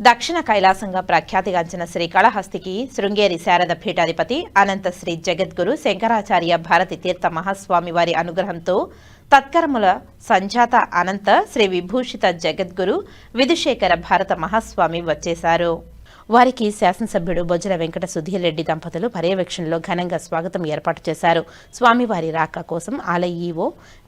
దక్షిణ కైలాసంగా ప్రఖ్యాతిగాంచిన శ్రీకాళహస్తికి శృంగేరి శారద పీఠాధిపతి అనంత శ్రీ జగద్గురు శంకరాచార్య భారతి తీర్థ మహాస్వామి వారి అనుగ్రహంతో తత్కరముల సంజాత అనంత శ్రీ విభూషిత జగద్గురు విధుశేఖర భారత మహాస్వామి వచ్చేశారు. వారికి శాసనసభ్యుడు బొజ్జల వెంకట సుధీర్ రెడ్డి దంపతులు పర్యవేక్షణలో ఘనంగా స్వాగతం ఏర్పాటు చేశారు. స్వామివారి రాక కోసం ఆలయ ఈవో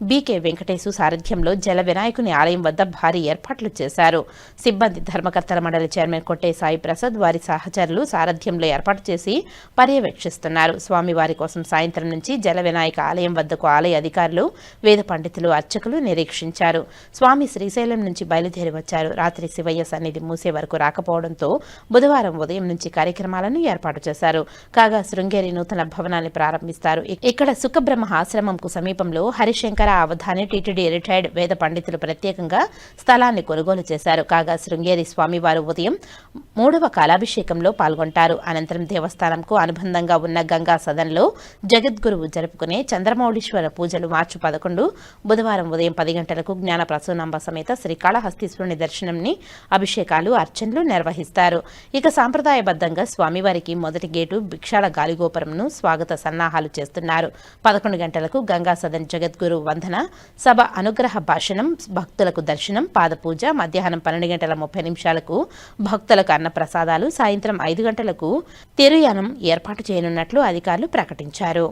బీకే వెంకటేశు సారథ్యంలో జల వినాయకుని ఆలయం వద్ద భారీ ఏర్పాట్లు చేశారు. సిబ్బంది ధర్మకర్తల మండలి చైర్మన్ కొట్టే సాయి ప్రసాద్ వారి సహచరులు సారథ్యంలో ఏర్పాటు చేసి పర్యవేక్షిస్తున్నారు. స్వామివారి కోసం సాయంత్రం నుంచి జల వినాయక ఆలయం వద్దకు ఆలయ అధికారులు, వేద పండితులు, అర్చకులు నిరీక్షించారు. స్వామి శ్రీశైలం నుంచి బయలుదేరి వచ్చారు. రాత్రి శివయ్య సన్నిధి మూసే వరకు రాకపోవడంతో బుధవారం ఉదయం నుంచి కార్యక్రమాలను ఏర్పాటు చేశారు. కాగా శృంగేరి నూతన భవనాన్ని ప్రారంభిస్తారు. ఇక్కడ సుఖబ్రహ్మ ఆశ్రమంకు సమీపంలో హరిశంకర అవధాని టీటీడీ రిటైర్డ్ వేద పండితులు ప్రత్యేకంగా స్థలాన్ని కొనుగోలు చేశారు. కాగా శృంగేరి స్వామివారు ఉదయం 3వ కాలాభిషేకంలో పాల్గొంటారు. అనంతరం దేవస్థానంకు అనుబంధంగా ఉన్న గంగా సదన్లో జగద్గురువు జరుపుకునే చంద్రమౌళీశ్వర పూజలు మార్చి 11 బుధవారం ఉదయం 10 గంటలకు జ్ఞాన ప్రసూనాంబ సమేత శ్రీకాళహస్తీశ్వరుని దర్శనంని, అభిషేకాలు, అర్చనలు నిర్వహిస్తారు. ఇక సాంప్రదాయబద్ధంగా స్వామివారికి మొదటి గేటు భిక్షాల గాలిగోపురంను స్వాగత సన్నాహాలు చేస్తున్నారు. 11 గంటలకు గంగా సదన్ జగద్గురు వందన సభ అనుగ్రహ భాషణం, భక్తులకు దర్శనం, పాదపూజ, మధ్యాహ్నం 12 గంటల 30 నిమిషాలకు భక్తులకు అన్నప్రసాదాలు, సాయంత్రం 5 గంటలకు తిరుయానం ఏర్పాటు చేయనున్నట్లు అధికారులు ప్రకటించారు.